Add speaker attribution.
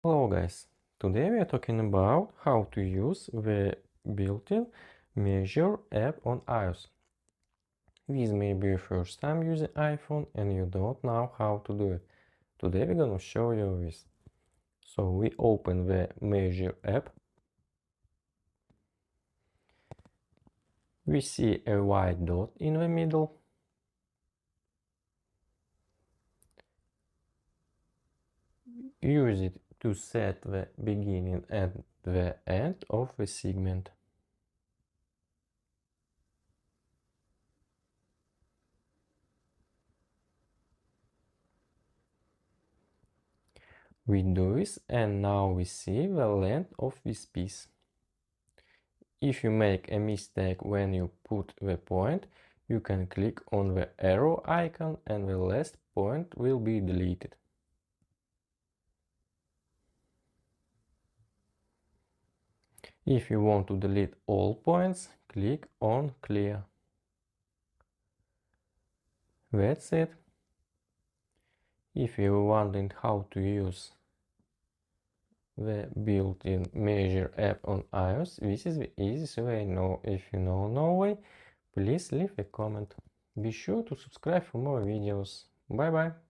Speaker 1: Hello guys, today we are talking about how to use the built-in Measure app on iOS. This may be your first time using iPhone and you don't know how to do it. Today we're gonna show you this. So we open the Measure app. We see a white dot in the middle. Use it to set the beginning and the end of the segment. We do this and now we see the length of this piece. If you make a mistake when you put the point, you can click on the arrow icon and the last point will be deleted. If you want to delete all points, click on clear. That's it. If you're wondering how to use the built-in Measure app on iOS, this is the easiest way. Now, if you know no way, please leave a comment. Be sure to subscribe for more videos. Bye bye.